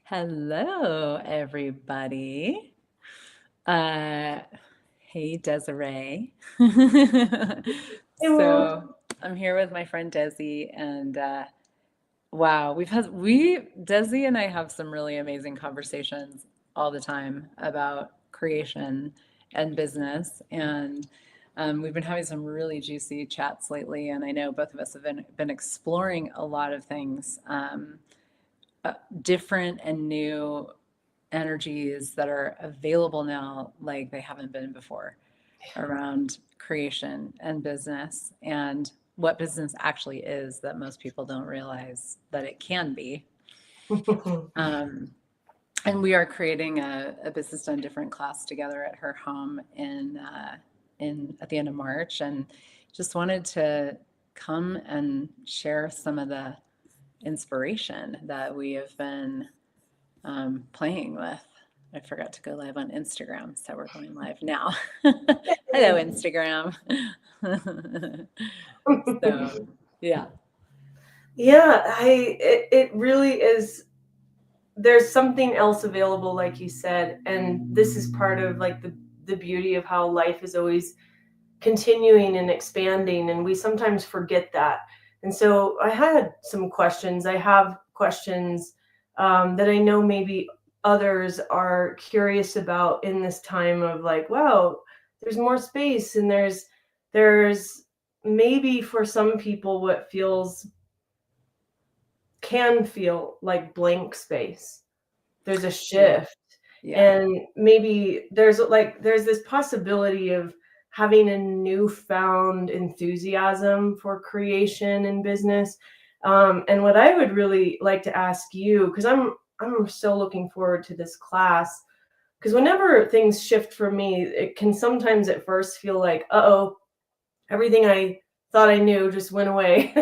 Hello, everybody. Uh, hey, Desiree. Hey, Will. So I'm here with my friend Desi, and wow, Desi and I have some really amazing conversations all the time about creation and business, and we've been having some really juicy chats lately. And I know both of us have been exploring a lot of things. Different and new energies that are available now like they haven't been before around creation and business and what business actually is that most people don't realize that it can be. Um, and we are creating a business done different class together at her home in at the end of March, and just wanted to come and share some of the inspiration that we have been playing with. I forgot to go live on Instagram, so we're going live now. Hello, Instagram. So, yeah. Yeah, it really is. There's something else available, like you said, and this is part of like the beauty of how life is always continuing and expanding, and we sometimes forget that. And so I had some questions. I have questions that I know maybe others are curious about in this time of like, wow, there's more space, and there's maybe for some people what feels can feel like blank space. There's a Yeah. shift. Yeah. And maybe there's this possibility of having a newfound enthusiasm for creation and business. And what I would really like to ask you, because I'm so looking forward to this class, because whenever things shift for me, it can sometimes at first feel like, uh-oh, everything I thought I knew just went away.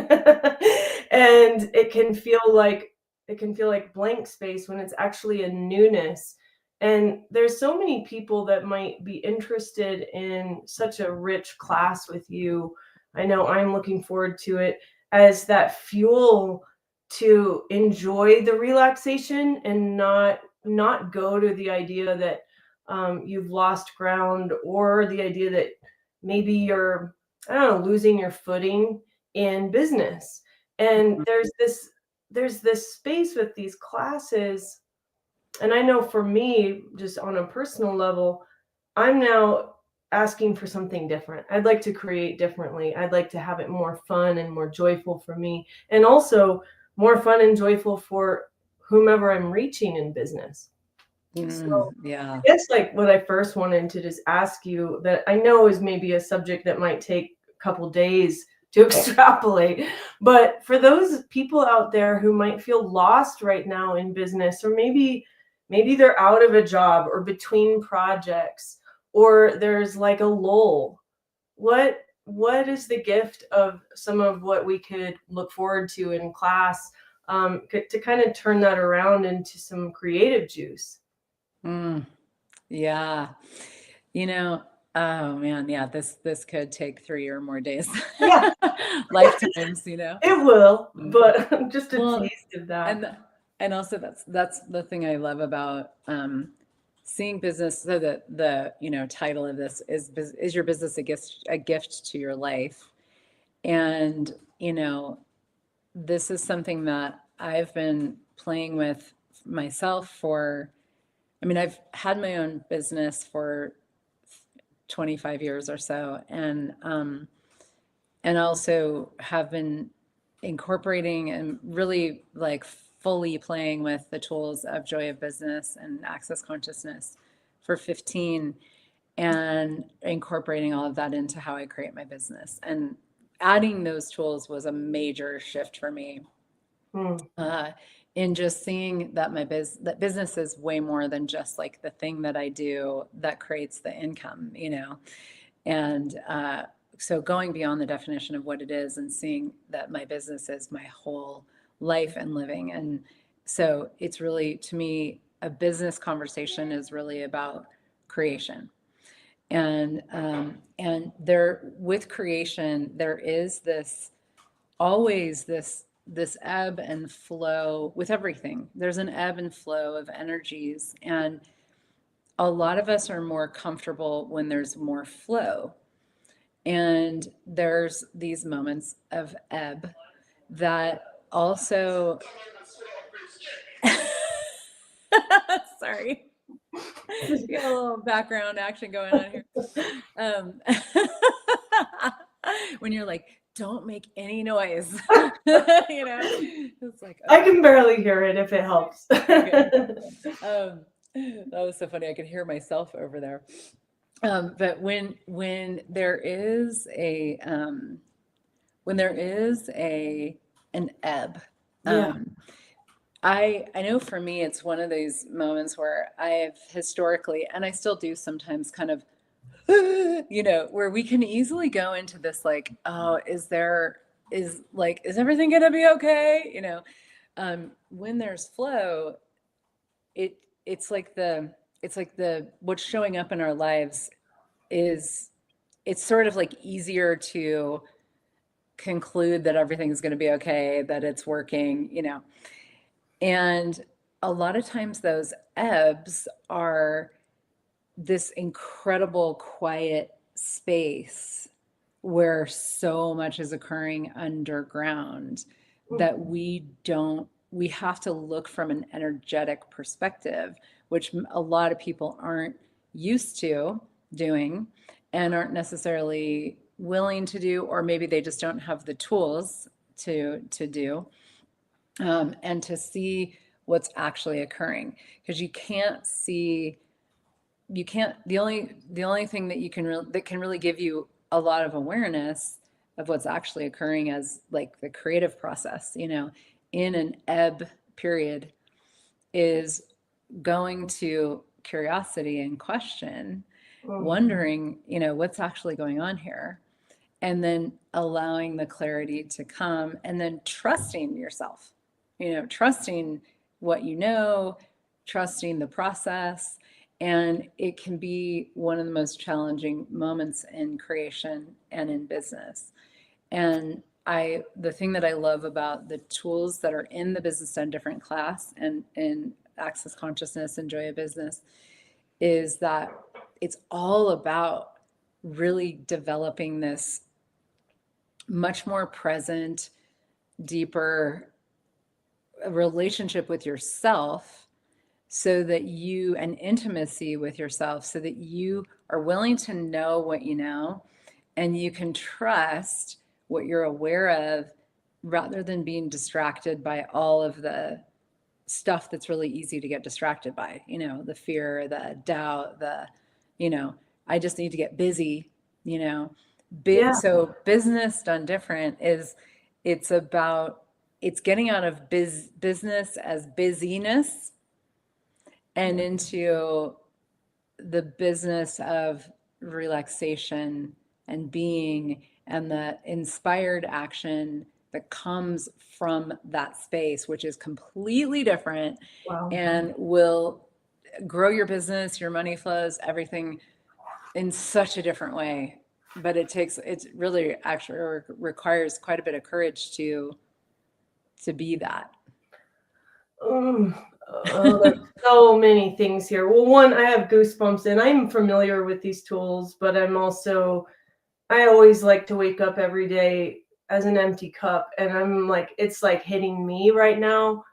And it can feel like blank space when it's actually a newness. And there's so many people that might be interested in such a rich class with you. I know I'm looking forward to it as that fuel to enjoy the relaxation and not go to the idea that you've lost ground, or the idea that maybe you're, I don't know, losing your footing in business. And there's this space with these classes. And I know for me, just on a personal level, I'm now asking for something different. I'd like to create differently. I'd like to have it more fun and more joyful for me, and also more fun and joyful for whomever I'm reaching in business. So Yeah. I guess like what I first wanted to just ask you, that I know is maybe a subject that might take a couple days to extrapolate, but for those people out there who might feel lost right now in business, or maybe they're out of a job or between projects, or there's like a lull, what is the gift of some of what we could look forward to in class, to kind of turn that around into some creative juice? Mm, yeah. You know, oh man, yeah, this could take 3 or more days. Yeah. Lifetimes, you know. It will, Mm. but just a Well, taste of that. and and also that's the thing I love about seeing business. So the title of this is your business a gift to your life, and this is something that I've been playing with myself for. I mean, I've had my own business for 25 years or so, and also have been incorporating and really like fully playing with the tools of Joy of Business and Access Consciousness for 15, and incorporating all of that into how I create my business. And adding those tools was a major shift for me, Hmm. uh, in just seeing that that business is way more than just like the thing that I do that creates the income, and so going beyond the definition of what it is and seeing that my business is my whole life and living. And so it's really, to me, a business conversation is really about creation. And there, with creation, there is this always this. this ebb and flow with everything. There's an ebb and flow of energies, and a lot of us are more comfortable when there's more flow. And there's these moments of ebb that also sorry. Got a little background action going on here. When you're like, don't make any noise. You know, it's like, I can barely hear it if it helps. that was so funny. I could hear myself over there. But when there is an ebb, Yeah. I know for me, it's one of those moments where I've historically, and I still do sometimes, kind of, you know, where we can easily go into this like, oh, is everything going to be okay? You know, when there's flow, it's like what's showing up in our lives it's sort of like easier to conclude that everything's going to be okay, that it's working, you know. And a lot of times those ebbs are this incredible quiet space where so much is occurring underground that we have to look from an energetic perspective, which a lot of people aren't used to doing and aren't necessarily willing to do, or maybe they just don't have the tools to do, and to see what's actually occurring. Because the only thing that can really give you a lot of awareness of what's actually occurring as like the creative process, you know, in an ebb period, is going to curiosity and question, wondering, you know, what's actually going on here, and then allowing the clarity to come, and then trusting yourself, you know, trusting what you know, trusting the process. And it can be one of the most challenging moments in creation and in business. And the thing that I love about the tools that are in the Business Done Different class and in Access Consciousness and Joy of Business is that it's all about really developing this much more present, deeper relationship with yourself, so that and intimacy with yourself, so that you are willing to know what you know, and you can trust what you're aware of, rather than being distracted by all of the stuff that's really easy to get distracted by, you know, the fear, the doubt, you know, I just need to get busy, you know. So Business Done Different it's getting out of business as busyness and into the business of relaxation and being, and the inspired action that comes from that space, which is completely different. Wow. And will grow your business, your money flows, everything in such a different way. But it really actually requires quite a bit of courage to be that. There's so many things here. Well, one, I have goosebumps, and I'm familiar with these tools, but I always like to wake up every day as an empty cup, and I'm like, it's like hitting me right now.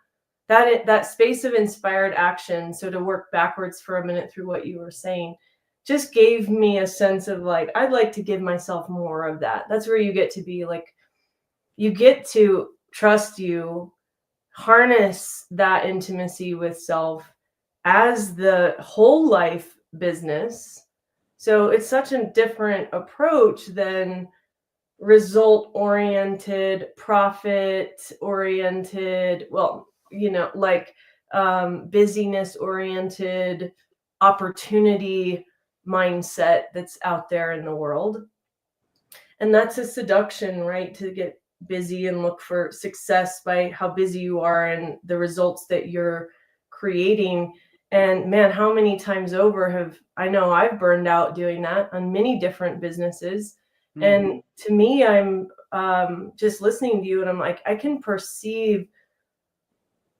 That space of inspired action. So to work backwards for a minute through what you were saying, just gave me a sense of like, I'd like to give myself more of that. That's where you get to be like, you get to trust you, harness that intimacy with self as the whole life business. So it's such a different approach than result oriented, profit oriented, well, you know, like busyness oriented, opportunity mindset that's out there in the world. And that's a seduction, right? To get busy and look for success by how busy you are and the results that you're creating. And man, how many times over I know I've burned out doing that on many different businesses. Mm-hmm. And to me, I'm just listening to you, and I'm like, I can perceive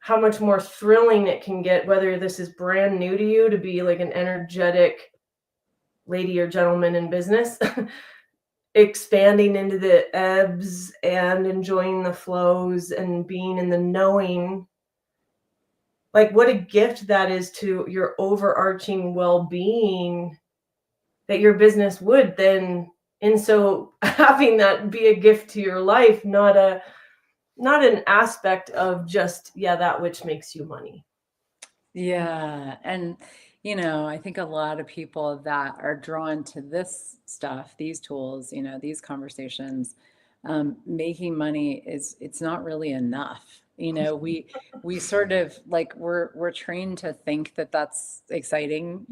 how much more thrilling it can get, whether this is brand new to you to be like an energetic lady or gentleman in business, expanding into the ebbs and enjoying the flows and being in the knowing. Like, what a gift that is to your overarching well-being, that your business would then, and so having that be a gift to your life, not an aspect of just, yeah, that which makes you money. Yeah. And, I think a lot of people that are drawn to this stuff, these tools, these conversations, making money it's not really enough. We sort of like we're trained to think that that's exciting,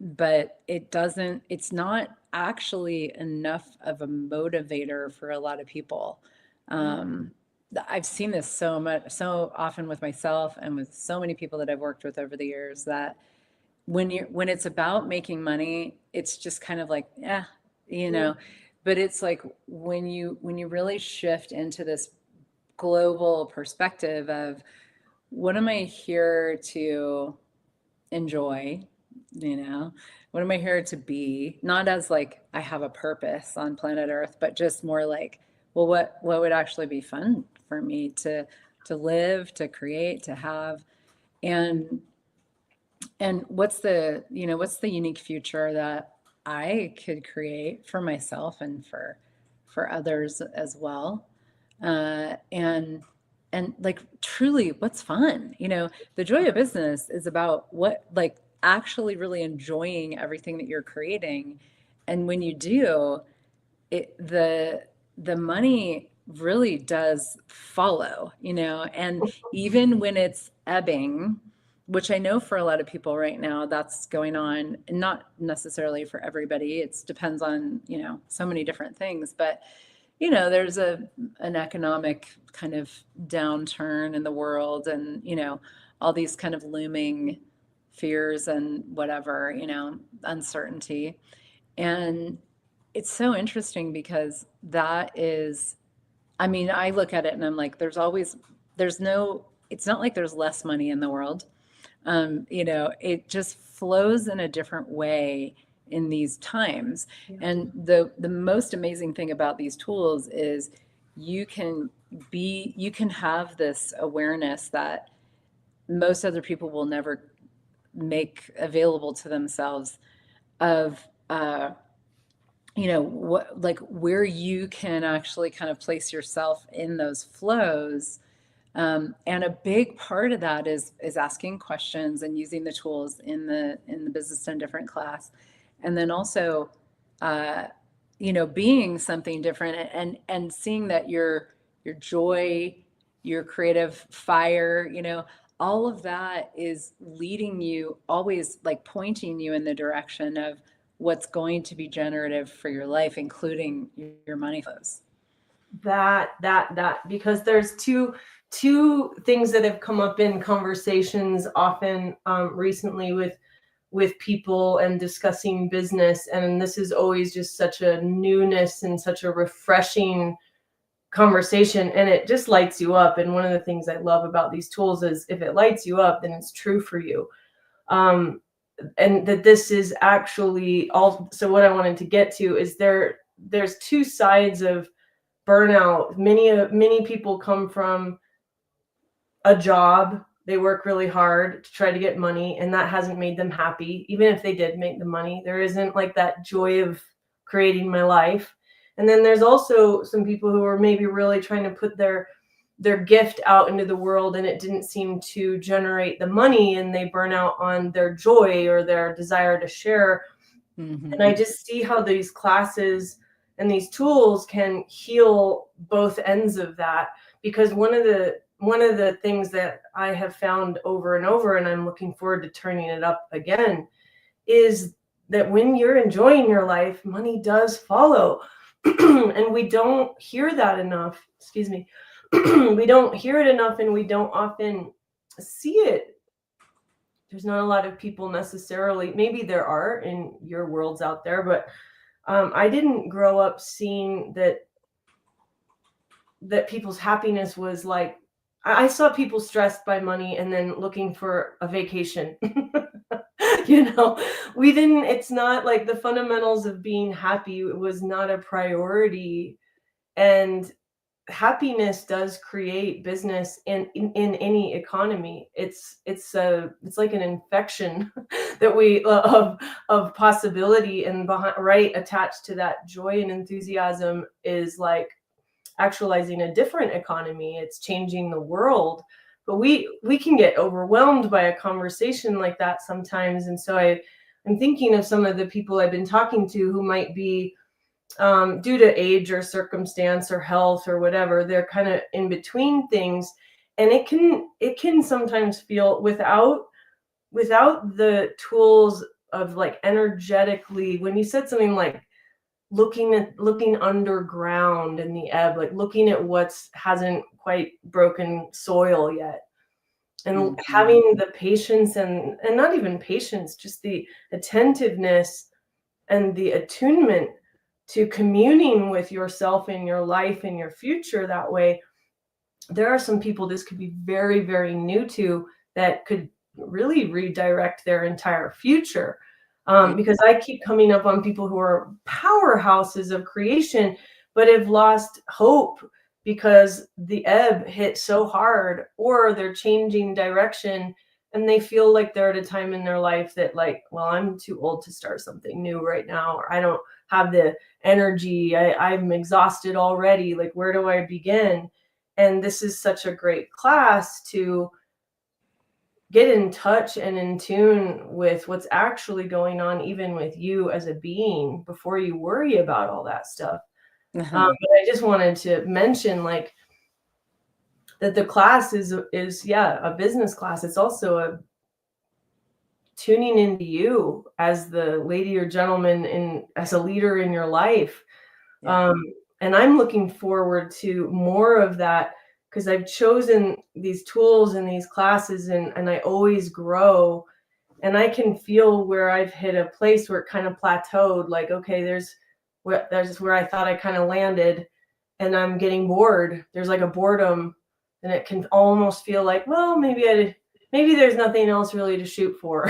but it's not actually enough of a motivator for a lot of people. Um, I've seen this so often with myself and with so many people that I've worked with over the years, that when it's about making money, it's just kind of like, yeah, you know, but it's like when you really shift into this global perspective of what am I here to enjoy, you know? What am I here to be? Not as like I have a purpose on planet Earth, but just more like, well, what would actually be fun for me to live, to create, to have, and what's the unique future that I could create for myself and for others as well, and like truly what's fun. The joy of business is about what, like, actually really enjoying everything that you're creating, and when you do it, the money really does follow, and even when it's ebbing, which I know for a lot of people right now that's going on, not necessarily for everybody. It depends on, so many different things, but there's an economic kind of downturn in the world, and all these kind of looming fears and whatever, uncertainty. And it's so interesting because that is, I mean, I look at it and I'm like, it's not like there's less money in the world. It just flows in a different way in these times. Yeah. And the most amazing thing about these tools is you can have this awareness that most other people will never make available to themselves, of what, like, where you can actually kind of place yourself in those flows. And a big part of that is asking questions and using the tools in the Business Done Different class, and then also, being something different, and seeing that your joy, your creative fire, all of that is leading you, always like pointing you in the direction of what's going to be generative for your life, including your money flows. That because there's two things that have come up in conversations often, recently with people and discussing business, and this is always just such a newness and such a refreshing conversation, and it just lights you up. And one of the things I love about these tools is if it lights you up, then it's true for you. And that this is actually all. So what I wanted to get to is there's two sides of burnout. Many people come from a job. They work really hard to try to get money, and that hasn't made them happy. Even if they did make the money, there isn't like that joy of creating my life. And then there's also some people who are maybe really trying to put their gift out into the world, and it didn't seem to generate the money, and they burn out on their joy or their desire to share. Mm-hmm. And I just see how these classes and these tools can heal both ends of that, because one of the things that I have found over and over, and I'm looking forward to turning it up again, is that when you're enjoying your life, money does follow. And we don't hear that enough. Excuse me. We don't hear it enough, and we don't often see it. There's not a lot of people necessarily, maybe there are in your worlds out there, but I didn't grow up seeing that people's happiness was like, I saw people stressed by money and then looking for a vacation. You know, we didn't, it's not like the fundamentals of being happy, it was not a priority. And happiness does create business in any economy. It's like an infection that we of possibility, and behind, right attached to that joy and enthusiasm is like actualizing a different economy. It's changing the world. But we can get overwhelmed by a conversation like that sometimes. And so I'm thinking of some of the people I've been talking to who might be, due to age or circumstance or health or whatever, they're kind of in between things. And it can sometimes feel without the tools of like energetically, when you said something like looking underground in the ebb, like looking at what's hasn't quite broken soil yet, and Mhm. having the patience, and not even patience, just the attentiveness and the attunement to communing with yourself in your life and your future that way. There are some people this could be very, very new to, that could really redirect their entire future. Yeah. Because I keep coming up on people who are powerhouses of creation, but have lost hope because the ebb hit so hard, or they're changing direction and they feel like they're at a time in their life that, like, well, I'm too old to start something new right now, or I don't have the energy. I'm exhausted already. Like, where do I begin? And this is such a great class to get in touch and in tune with what's actually going on, even with you as a being, before you worry about all that stuff. Uh-huh. But I just wanted to mention, like, that the class is yeah, a business class. It's also a tuning into you as the lady or gentleman, in as a leader in your life. Yeah. Um, and I'm looking forward to more of that, because I've chosen these tools and these classes, and I always grow. And I can feel where I've hit a place where it kind of plateaued. Like, okay, there's where I thought I kind of landed, and I'm getting bored. There's like a boredom, and it can almost feel like, well, maybe there's nothing else really to shoot for.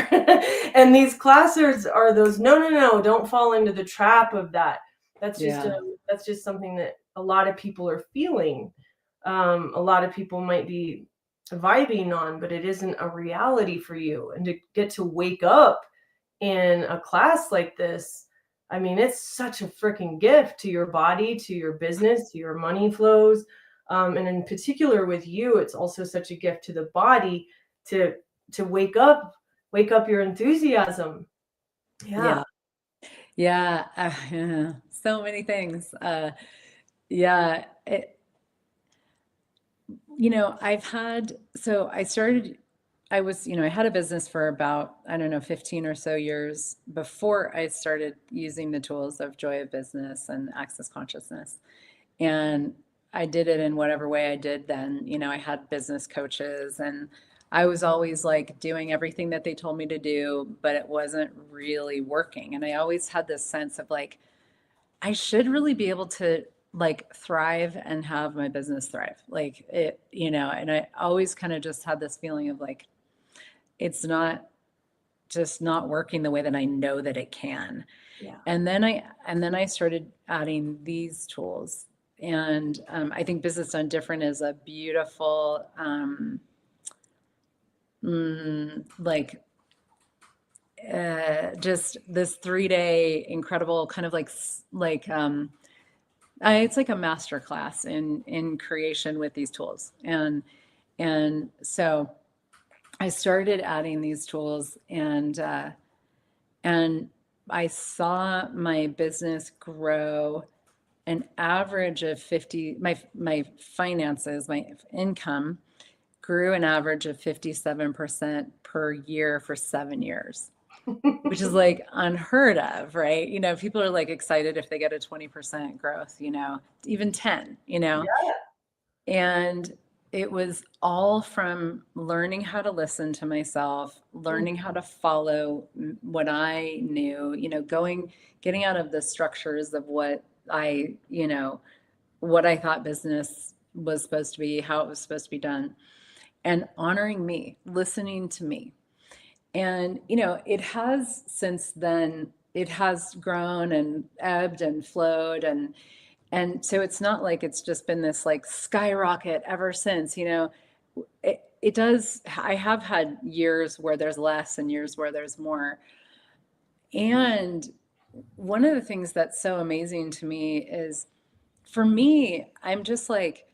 And these classes are those, no, no, no, don't fall into the trap of that. That's just Yeah. something that a lot of people are feeling. A lot of people might be vibing on, but it isn't a reality for you. And to get to wake up in a class like this, I mean, it's such a freaking gift to your body, to your business, to your money flows. And in particular with you, it's also such a gift to the body to wake up your enthusiasm. Yeah. Yeah. Yeah. Yeah. So many things. Yeah. I've had, so I started, I had a business for about, I don't know, 15 or so years before I started using the tools of Joy of Business and Access Consciousness. And I did it in whatever way I did then. I had business coaches, and I was always like doing everything that they told me to do, but it wasn't really working. And I always had this sense of like, I should really be able to like thrive and have my business thrive. Like and I always kind of just had this feeling of like, it's not just not working the way that I know that it can. Yeah. And then I started adding these tools. And I think Business Done Different is a beautiful, like, just this 3-day incredible kind of it's like a master class in creation with these tools. And so I started adding these tools, and I saw my business grow an average of 50, my finances, my income grew an average of 57% per year for 7 years, which is like unheard of, right? People are like excited if they get a 20% growth, even 10. Yeah. And it was all from learning how to listen to myself, learning how to follow what I knew, getting out of the structures of what what I thought business was supposed to be, how it was supposed to be done, and honoring me, listening to me. And, it has since then, it has grown and ebbed and flowed. And so it's not like it's just been this like skyrocket ever since, it does. I have had years where there's less and years where there's more. And one of the things that's so amazing to me is, for me, I'm just like,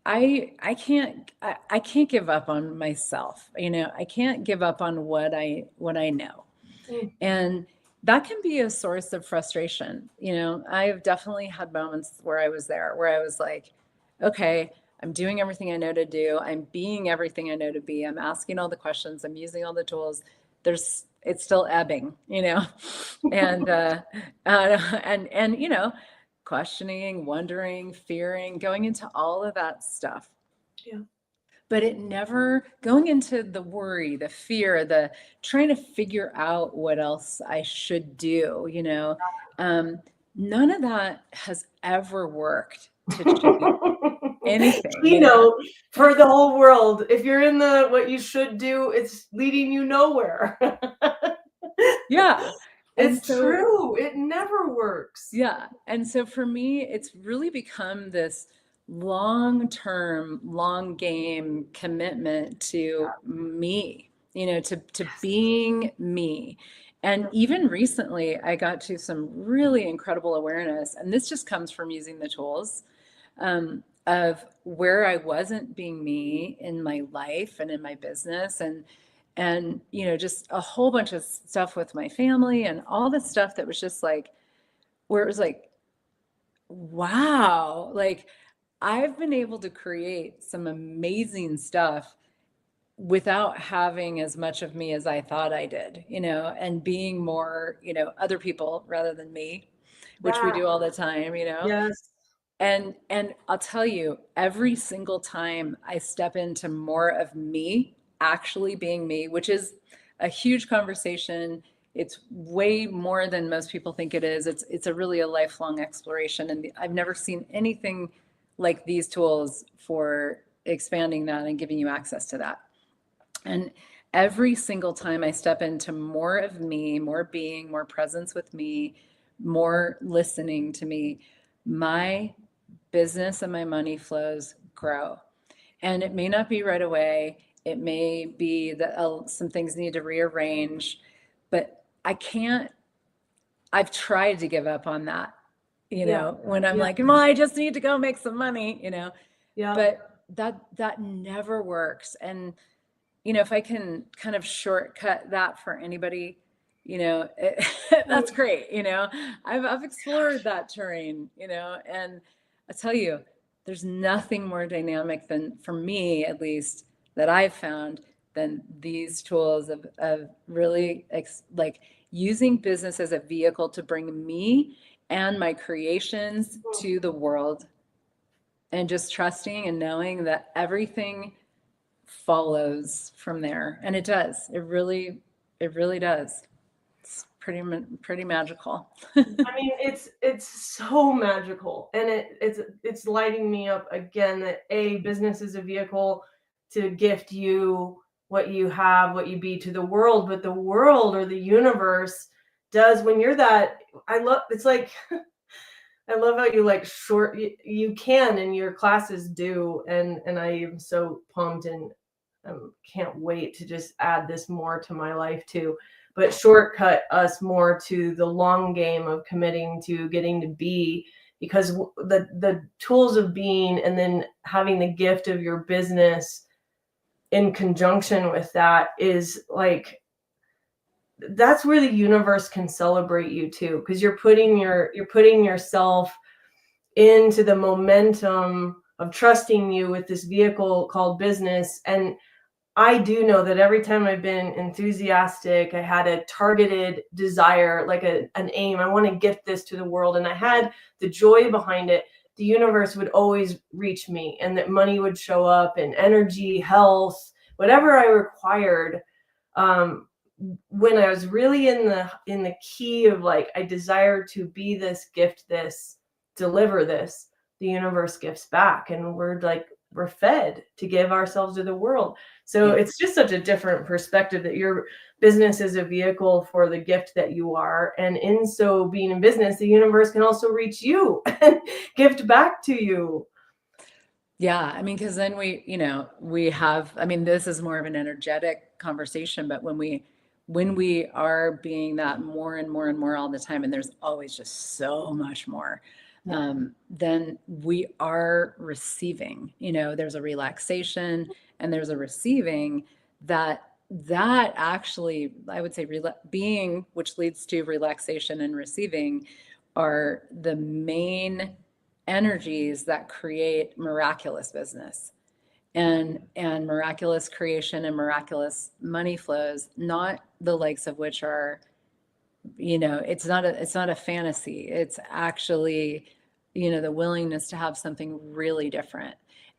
I can't give up on myself. I can't give up on what I know. Mm. And that can be a source of frustration. I've definitely had moments where I was there, where I was like, okay, I'm doing everything I know to do. I'm being everything I know to be. I'm asking all the questions. I'm using all the tools. It's still ebbing, and, questioning, wondering, fearing, going into all of that stuff. Yeah. But it never going into the worry, the fear, the trying to figure out what else I should do, none of that has ever worked to change anything. For the whole world, if you're in the what you should do, it's leading you nowhere. Yeah. It's true. It never works. Yeah. And so for me, it's really become this long-term, long game commitment to me, to being me. And even recently, I got to some really incredible awareness, and this just comes from using the tools, of where I wasn't being me in my life and in my business, and just a whole bunch of stuff with my family and all the stuff that was just like, where it was like, wow, like I've been able to create some amazing stuff without having as much of me as I thought I did, and being more, other people rather than me, which we do all the time, Yes. And I'll tell you, every single time I step into more of me, actually being me, which is a huge conversation. It's way more than most people think it is. It's a really a lifelong exploration. And I've never seen anything like these tools for expanding that and giving you access to that. And every single time I step into more of me, more being, more presence with me, more listening to me, my business and my money flows grow. And it may not be right away. It may be that some things need to rearrange, but I've tried to give up on that, when I'm like, well, I just need to go make some money, but that never works. And, if I can kind of shortcut that for anybody, that's great. I've explored that terrain, and I tell you, there's nothing more dynamic than, for me at least, that I've found than these tools of really like using business as a vehicle to bring me and my creations to the world, and just trusting and knowing that everything follows from there. And it does. It really does. It's pretty magical. I mean, it's so magical, and it's lighting me up again that business is a vehicle to gift you what you have, what you be to the world, but the world or the universe does when you're that. It's like I love how you like short you can, and your classes do, and I am so pumped and can't wait to just add this more to my life too. But shortcut us more to the long game of committing to getting to be, because the tools of being and then having the gift of your business in conjunction with that is like, that's where the universe can celebrate you too, because you're putting yourself into the momentum of trusting you with this vehicle called business. And I do know that every time I've been enthusiastic, I had a targeted desire, like an aim. I want to gift this to the world. And I had the joy behind it. the universe would always reach me, and that money would show up, and energy, health, whatever I required. Um, when I was really in the key of like, I desire to be this, gift this, deliver this, the universe gifts back, and we're fed to give ourselves to the world. So Yeah. it's just such a different perspective that your business is a vehicle for the gift that you are, and in so being in business, the universe can also reach you and gift back to you. Yeah, I mean, because then we have, I mean, this is more of an energetic conversation, but when we are being that more and more and more all the time, and there's always just so much more, Yeah. then we are receiving, there's a relaxation and there's a receiving that actually, I would say, being, which leads to relaxation and receiving, are the main energies that create miraculous business and miraculous creation and miraculous money flows, not the likes of which are, it's not a fantasy. It's actually, the willingness to have something really different.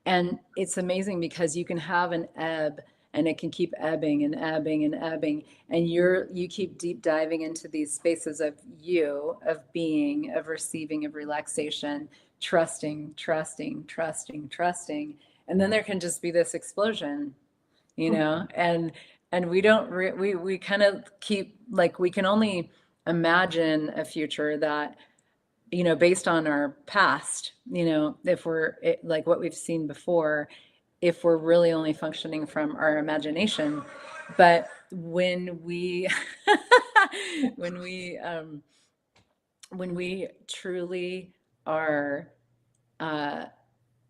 And it's amazing because you can have an ebb and it can keep ebbing and ebbing and ebbing. And you keep deep diving into these spaces of being, of receiving, of relaxation, trusting, trusting, trusting, trusting. And then there can just be this explosion, and we don't we kind of keep, like, we can only imagine a future that, based on our past, if like what we've seen before, if we're really only functioning from our imagination. But when we when we when we truly are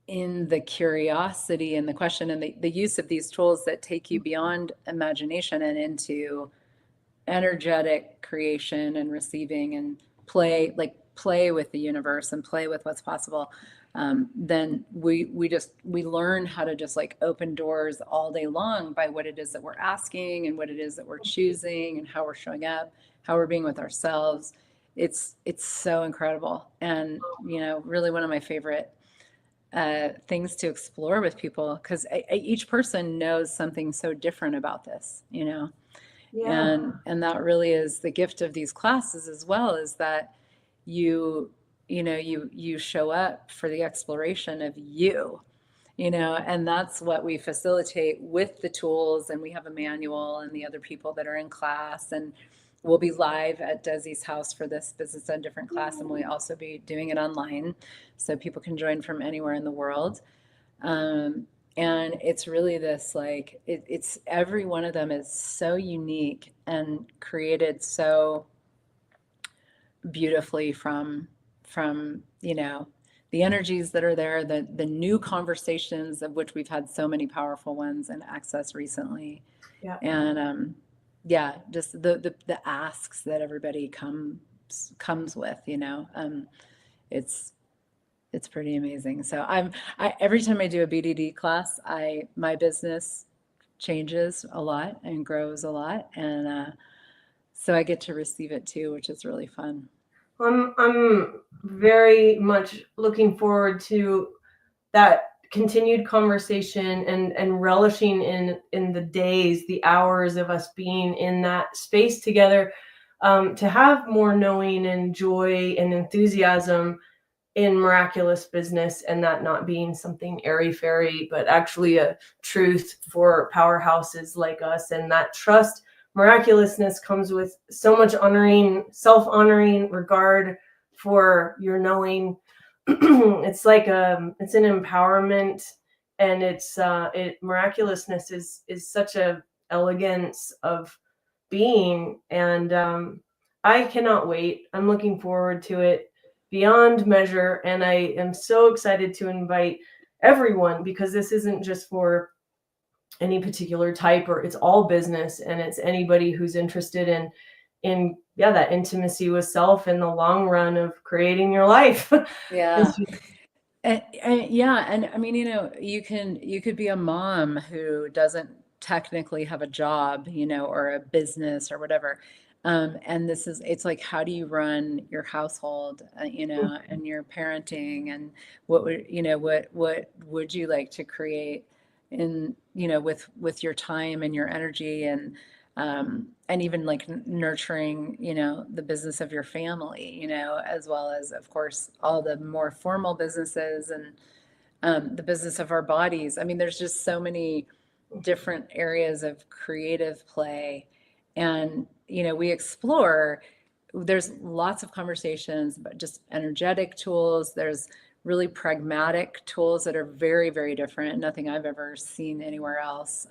in the curiosity and the question and the use of these tools that take you beyond imagination and into energetic creation and receiving and play with the universe and play with what's possible, then we learn how to just like open doors all day long by what it is that we're asking and what it is that we're choosing and how we're showing up, how we're being with ourselves. It's so incredible, and really one of my favorite things to explore with people, because each person knows something so different about this, Yeah. and that really is the gift of these classes as well, is that you show up for the exploration of and that's what we facilitate with the tools. And we have a manual, and the other people that are in class, and we'll be live at Desi's house for this Business Done Different class, and we'll also be doing it online so people can join from anywhere in the world. And it's really this, like, it's every one of them is so unique and created so beautifully from the energies that are there, the new conversations, of which we've had so many powerful ones and access recently. Yeah. And yeah, just the asks that everybody comes with, it's pretty amazing. So every time I do a BDD class, my business changes a lot and grows a lot, and so I get to receive it too, which is really fun. I'm very much looking forward to that continued conversation, and relishing in the days, the hours of us being in that space together, to have more knowing and joy and enthusiasm in miraculous business, and that not being something airy fairy, but actually a truth for powerhouses like us. And that trust, miraculousness comes with so much honoring, self-honoring regard for your knowing. It's like it's an empowerment, and miraculousness is such a elegance of being. And I cannot wait. I'm looking forward to it beyond measure, and I am so excited to invite everyone, because this isn't just for any particular type, or it's all business, and it's anybody who's interested in that intimacy with self in the long run of creating your life. Yeah. And I mean, you could be a mom who doesn't technically have a job, or a business or whatever, And it's like, how do you run your household, and your parenting, and what would you like to create in, with your time and your energy, and even like nurturing, the business of your family, as well as, of course, all the more formal businesses, and the business of our bodies. I mean, there's just so many different areas of creative play. And, we explore, there's lots of conversations about just energetic tools. There's really pragmatic tools that are very, very different. Nothing I've ever seen anywhere else.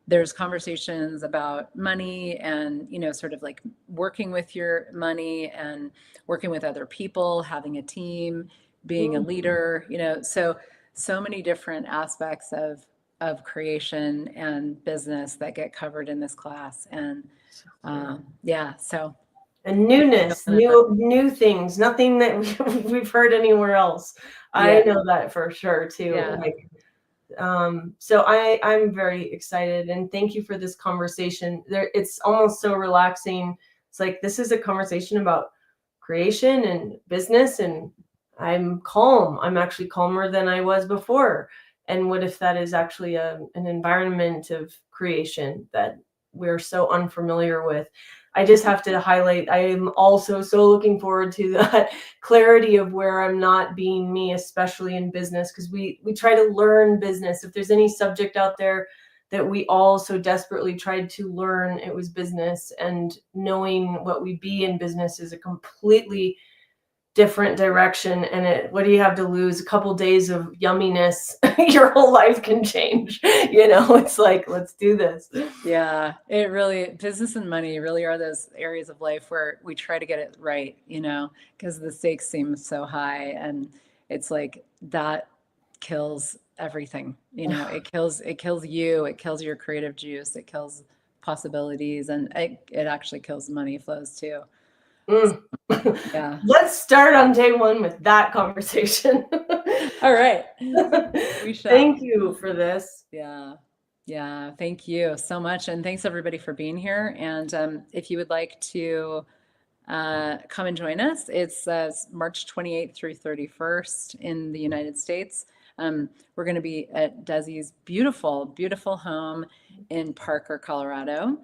There's conversations about money and, sort of like working with your money and working with other people, having a team, being a leader, so many different aspects of creation and business that get covered in this class. And yeah, so and newness, new things, nothing that we've heard anywhere else. I know that for sure too. Yeah. Like, so I'm very excited, and thank you for this conversation. It's almost so relaxing. It's like, this is a conversation about creation and business, and I'm calm. I'm actually calmer than I was before. And what if that is actually an environment of creation that we're so unfamiliar with? I just have to highlight, I am also so looking forward to that clarity of where I'm not being me, especially in business, because we try to learn business. If there's any subject out there that we all so desperately tried to learn, it was business. And knowing what we be in business is a completely different direction. And what do you have to lose? A couple days of yumminess, your whole life can change. It's like, let's do this. Yeah, it really, business and money really are those areas of life where we try to get it right, because the stakes seem so high, and it's like that kills everything. It kills you, it kills your creative juice, it kills possibilities, and it actually kills money flows too. Yeah. Let's start on day one with that conversation. All right. We shall. Thank you for this. Yeah. Yeah. Thank you so much. And thanks everybody for being here. And if you would like to come and join us, it's March 28th through 31st in the United States. We're going to be at Desi's beautiful, beautiful home in Parker, Colorado.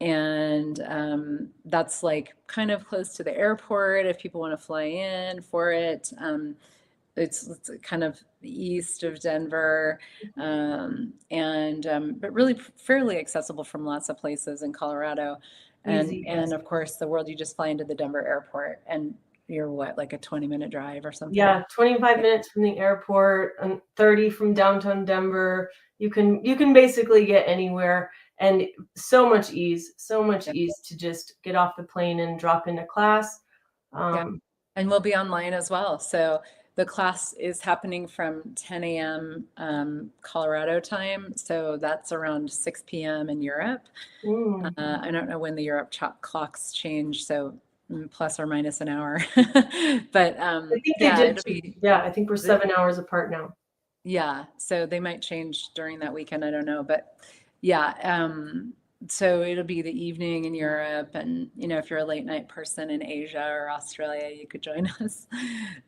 And that's like kind of close to the airport if people want to fly in for it. It's kind of east of Denver, but really fairly accessible from lots of places in Colorado. And of course, the world, you just fly into the Denver airport, and you're like a 20-minute drive or something? Yeah, 25 minutes from the airport and 30 from downtown Denver. You can basically get anywhere, and so much ease to just get off the plane and drop into class. And we'll be online as well. So the class is happening from 10 a.m. Colorado time. So that's around 6 p.m. in Europe. I don't know when the Europe clocks change, so plus or minus an hour. But I think they did. I think we're 7 hours apart now. Yeah, so they might change during that weekend. I don't know, but yeah. So it'll be the evening in Europe, and if you're a late night person in Asia or Australia, you could join us.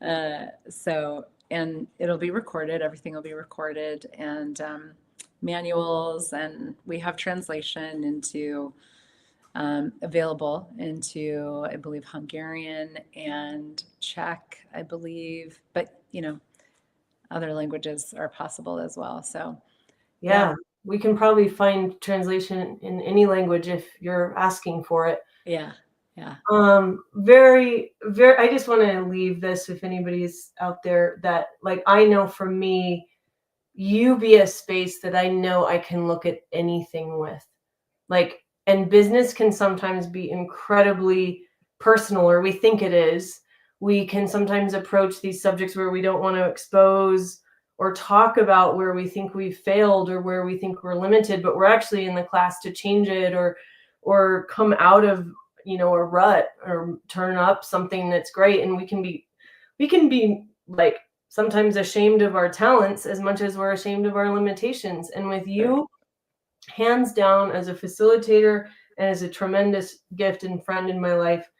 And it'll be recorded. Everything will be recorded, and manuals, and we have translation into available into, I believe, Hungarian and Czech, I believe, but other languages are possible as well. So yeah. We can probably find translation in any language if you're asking for it. Yeah. Very, very, I just want to leave this, if anybody's out there, that like, I know for me, you be a space that I know I can look at anything with. Like, and business can sometimes be incredibly personal, or we think it is. We can sometimes approach these subjects where we don't want to expose or talk about where we think we've failed or where we think we're limited, but we're actually in the class to change it, or come out of, a rut, or turn up something that's great. And we can be like sometimes ashamed of our talents as much as we're ashamed of our limitations. And with you, hands down, as a facilitator and is a tremendous gift and friend in my life.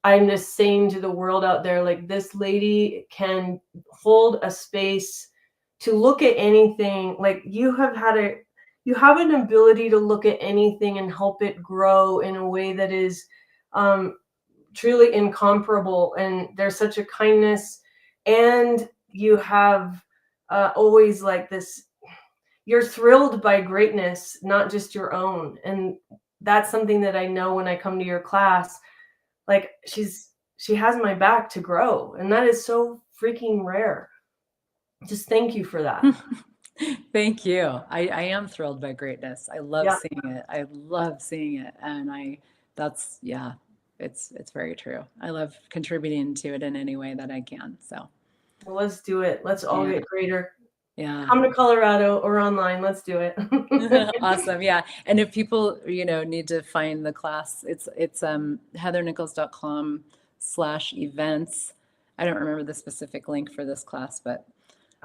I'm just saying to the world out there, like, this lady can hold a space to look at anything. Like, you have an ability to look at anything and help it grow in a way that is um, truly incomparable. And there's such a kindness, and you have always like this, you're thrilled by greatness, not just your own. And that's something that I know when I come to your class. Like, she has my back to grow, and that is so freaking rare. Just thank you for that. Thank you. I am thrilled by greatness. I love Yeah. seeing it. I love seeing it. And that's, yeah, it's very true. I love contributing to it in any way that I can. So, Well, let's do it. Let's all yeah, get greater. yeah. Come to Colorado or online. Let's do it. Awesome. Yeah. And if people, need to find the class, it's heathernichols.com/events. I don't remember the specific link for this class, but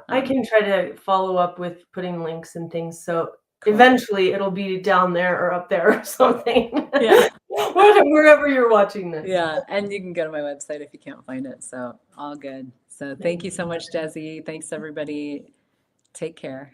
I can try to follow up with putting links and things. So cool. eventually it'll be down there or up there or something. Yeah. Wherever you're watching this. Yeah. And you can go to my website if you can't find it. So all good. So thank you so much, Desi. Thanks, everybody. Take care.